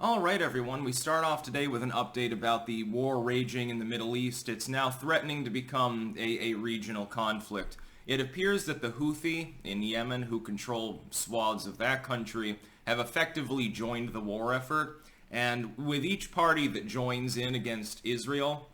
All right, everyone, we start off today with an update about the war raging in the Middle East. It's now threatening to become a regional conflict. It appears that the Houthi in Yemen, who control swaths of that country, have effectively joined the war effort. And with each party that joins in against Israel,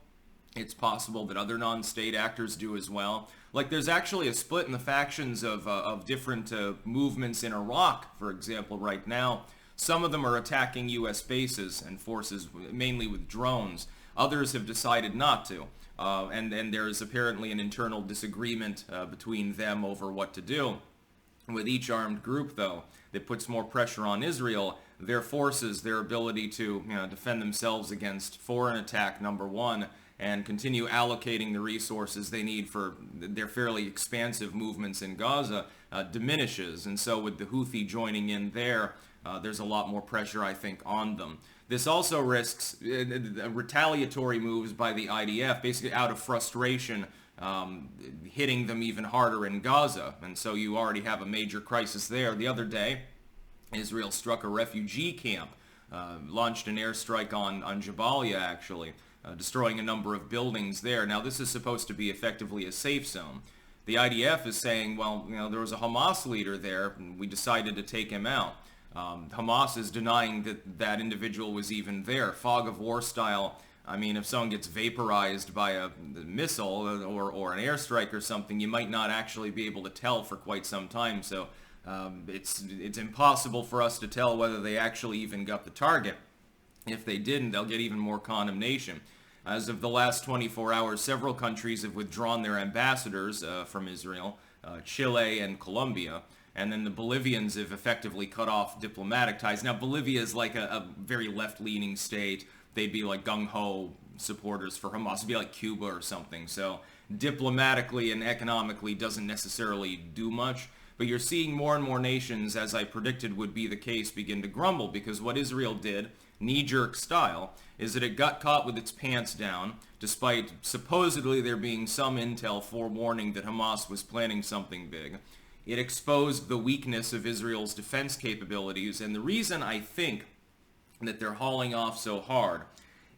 it's possible that other non-state actors do as well. Like, there's actually a split in the factions of different movements in Iraq, for example, right now. Some of them are attacking U.S. bases and forces, mainly with drones. Others have decided not to. And there is apparently an internal disagreement between them over what to do. With each armed group, though, that puts more pressure on Israel, their forces, their ability to defend themselves against foreign attack, number one, and continue allocating the resources they need for their fairly expansive movements in Gaza, diminishes. And so with the Houthi joining in there, there's a lot more pressure, I think, on them. This also risks retaliatory moves by the IDF, basically out of frustration, hitting them even harder in Gaza. And so you already have a major crisis there. The other day, Israel struck a refugee camp, launched an airstrike on Jabalya, actually, destroying a number of buildings there. Now, this is supposed to be effectively a safe zone. The IDF is saying, well, there was a Hamas leader there, and we decided to take him out. Hamas is denying that that individual was even there. Fog of war style. I mean, if someone gets vaporized by a missile or an airstrike or something, you might not actually be able to tell for quite some time. So it's impossible for us to tell whether they actually even got the target. If they didn't, they'll get even more condemnation. As of the last 24 hours, several countries have withdrawn their ambassadors from Israel, Chile and Colombia. And then the Bolivians have effectively cut off diplomatic ties. Now, Bolivia is like a very left-leaning state. They'd be like gung-ho supporters for Hamas. It'd be like Cuba or something. So diplomatically and economically doesn't necessarily do much. But you're seeing more and more nations, as I predicted would be the case, begin to grumble. Because what Israel did, knee-jerk style, is that it got caught with its pants down, despite supposedly there being some intel forewarning that Hamas was planning something big. It exposed the weakness of Israel's defense capabilities, and the reason I think that they're hauling off so hard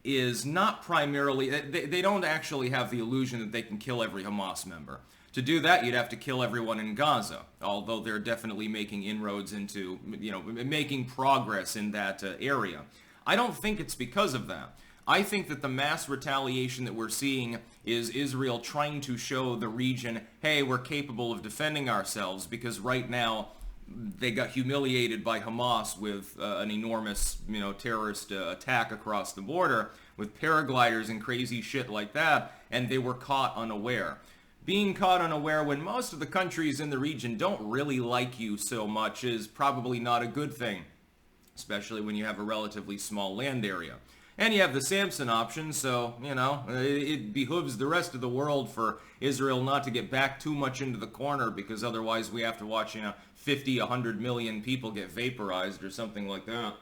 is not primarily, they don't actually have the illusion that they can kill every Hamas member. To do that, you'd have to kill everyone in Gaza, although they're definitely making inroads into, making progress in that area. I don't think it's because of that. I think that the mass retaliation that we're seeing is Israel trying to show the region, hey, we're capable of defending ourselves, because right now they got humiliated by Hamas with an enormous, terrorist attack across the border with paragliders and crazy shit like that, and they were caught unaware. Being caught unaware when most of the countries in the region don't really like you so much is probably not a good thing, especially when you have a relatively small land area. And you have the Samson option, so, it behooves the rest of the world for Israel not to get back too much into the corner, because otherwise we have to watch, 50, 100 million people get vaporized or something like that.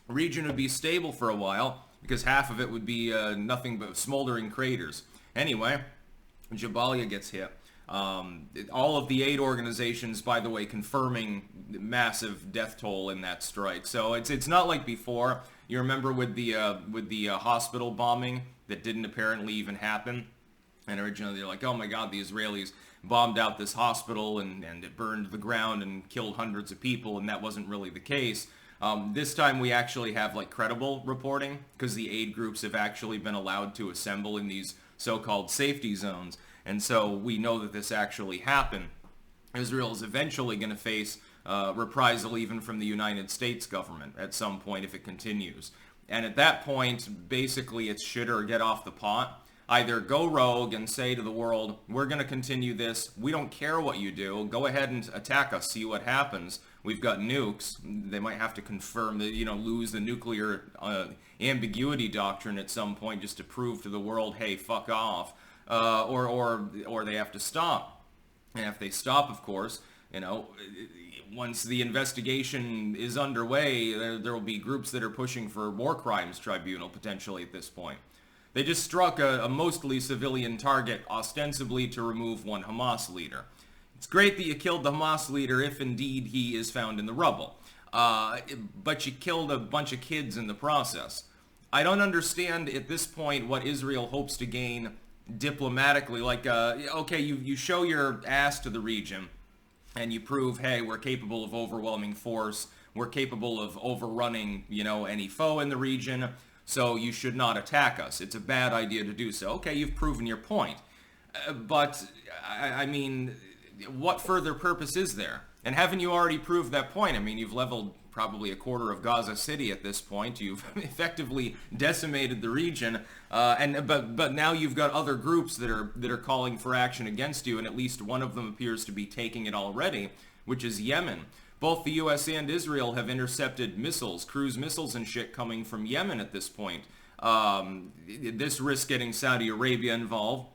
The region would be stable for a while, because half of it would be nothing but smoldering craters. Anyway, Jabalya gets hit. All of the aid organizations, by the way, confirming massive death toll in that strike. So it's not like before. You remember with the hospital bombing that didn't apparently even happen, and originally they're like, oh my God, the Israelis bombed out this hospital and it burned the ground and killed hundreds of people, and that wasn't really the case. This time we actually have credible reporting, because the aid groups have actually been allowed to assemble in these so-called safety zones. And so we know that this actually happened. Israel is eventually going to face reprisal even from the United States government at some point if it continues. And at that point, basically it's shit or get off the pot. Either go rogue and say to the world, we're going to continue this. We don't care what you do. Go ahead and attack us. See what happens. We've got nukes. They might have to confirm that, lose the nuclear ambiguity doctrine at some point just to prove to the world, hey, fuck off. Or they have to stop. And if they stop, of course, once the investigation is underway, there will be groups that are pushing for war crimes tribunal potentially at this point. They just struck a mostly civilian target, ostensibly to remove one Hamas leader. It's great that you killed the Hamas leader if indeed he is found in the rubble. but you killed a bunch of kids in the process. I don't understand at this point what Israel hopes to gain diplomatically. Like, okay, you show your ass to the region, and you prove, hey, we're capable of overwhelming force, we're capable of overrunning, any foe in the region, so you should not attack us. It's a bad idea to do so. Okay, you've proven your point. But, I mean, what further purpose is there? And haven't you already proved that point? I mean, you've leveled probably a quarter of Gaza City at this point. You've effectively decimated the region, but now you've got other groups that are calling for action against you, and at least one of them appears to be taking it already, which is Yemen. Both the U.S. and Israel have intercepted missiles, cruise missiles and shit coming from Yemen at this point. This risks getting Saudi Arabia involved.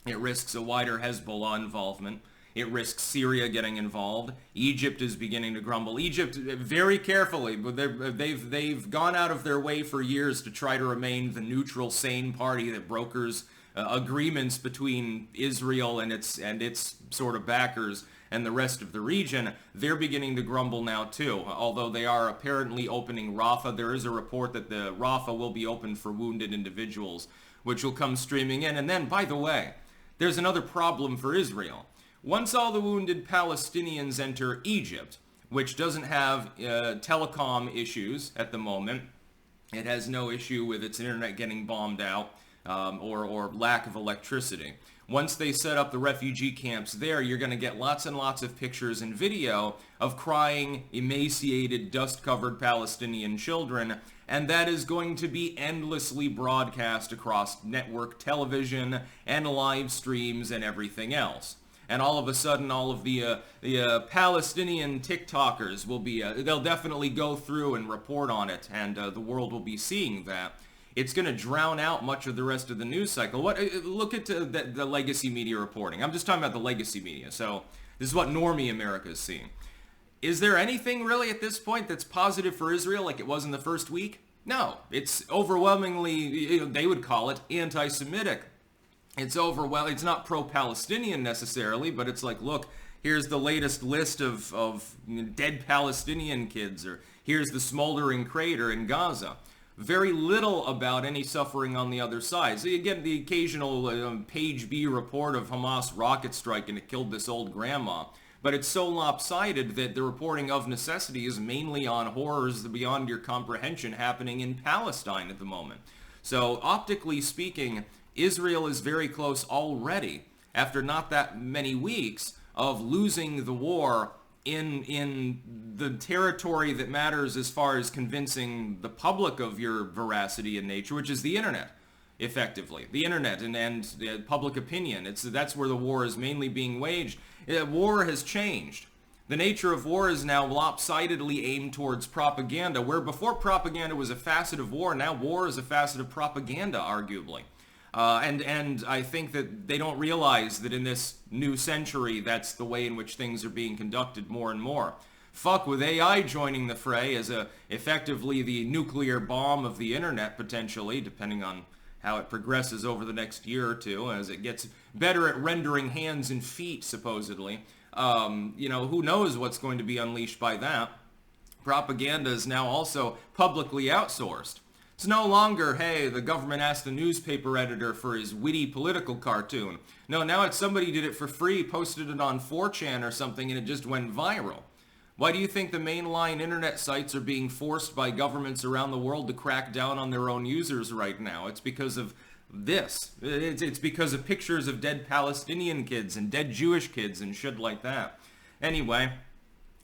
It risks a wider Hezbollah involvement. It risks Syria getting involved. Egypt is beginning to grumble. Egypt, very carefully, but they've gone out of their way for years to try to remain the neutral, sane party that brokers agreements between Israel and its sort of backers and the rest of the region. They're beginning to grumble now too, although they are apparently opening Rafah. There is a report that the Rafah will be open for wounded individuals, which will come streaming in. And then, by the way, there's another problem for Israel. Once all the wounded Palestinians enter Egypt, which doesn't have telecom issues at the moment, it has no issue with its internet getting bombed out or lack of electricity. Once they set up the refugee camps there, you're going to get lots and lots of pictures and video of crying, emaciated, dust-covered Palestinian children, and that is going to be endlessly broadcast across network television and live streams and everything else. And all of a sudden, all of the Palestinian TikTokers will be, they'll definitely go through and report on it, and the world will be seeing that. It's going to drown out much of the rest of the news cycle. Look at the legacy media reporting. I'm just talking about the legacy media. So this is what normie America is seeing. Is there anything really at this point that's positive for Israel like it was in the first week? No. It's overwhelmingly, they would call it anti-Semitic. It's not pro-Palestinian necessarily, but it's like, look, here's the latest list of dead Palestinian kids, or here's the smoldering crater in Gaza. Very little about any suffering on the other side. So you get the occasional page B report of Hamas rocket strike and it killed this old grandma. But it's so lopsided that the reporting of necessity is mainly on horrors beyond your comprehension happening in Palestine at the moment. So optically speaking, Israel is very close already, after not that many weeks, of losing the war in the territory that matters as far as convincing the public of your veracity and nature, which is the internet, effectively. The internet and public opinion. That's where the war is mainly being waged. War has changed. The nature of war is now lopsidedly aimed towards propaganda, where before propaganda was a facet of war, now war is a facet of propaganda, arguably. And I think that they don't realize that in this new century, that's the way in which things are being conducted more and more. Fuck with AI joining the fray as effectively the nuclear bomb of the internet, potentially, depending on how it progresses over the next year or two, as it gets better at rendering hands and feet, supposedly. Who knows what's going to be unleashed by that. Propaganda is now also publicly outsourced. It's no longer, hey, the government asked the newspaper editor for his witty political cartoon. No, now it's somebody did it for free, posted it on 4chan or something, and it just went viral. Why do you think the mainline internet sites are being forced by governments around the world to crack down on their own users right now? It's because of this. It's because of pictures of dead Palestinian kids and dead Jewish kids and shit like that. Anyway,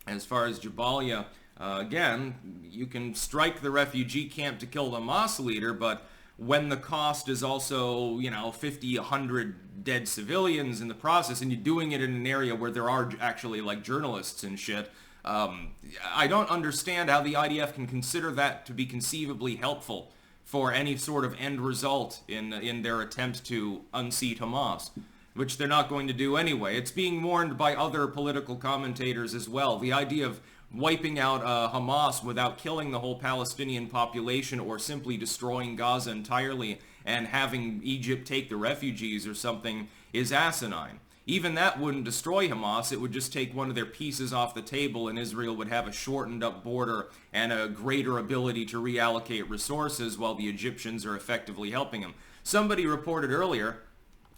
as far as Jabalya, again, you can strike the refugee camp to kill the Hamas leader, but when the cost is also, 50, 100 dead civilians in the process, and you're doing it in an area where there are actually, journalists and shit, I don't understand how the IDF can consider that to be conceivably helpful for any sort of end result in their attempt to unseat Hamas, which they're not going to do anyway. It's being warned by other political commentators as well. The idea of wiping out Hamas without killing the whole Palestinian population or simply destroying Gaza entirely and having Egypt take the refugees or something is asinine. Even that wouldn't destroy Hamas. It would just take one of their pieces off the table, and Israel would have a shortened up border and a greater ability to reallocate resources while the Egyptians are effectively helping them. Somebody reported earlier,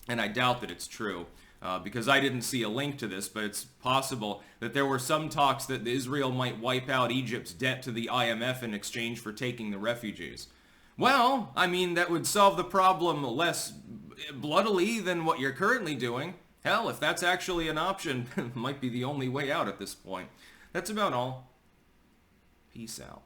and I doubt that it's true, because I didn't see a link to this, but it's possible that there were some talks that Israel might wipe out Egypt's debt to the IMF in exchange for taking the refugees. Well, I mean, that would solve the problem less bloodily than what you're currently doing. Hell, if that's actually an option, it might be the only way out at this point. That's about all. Peace out.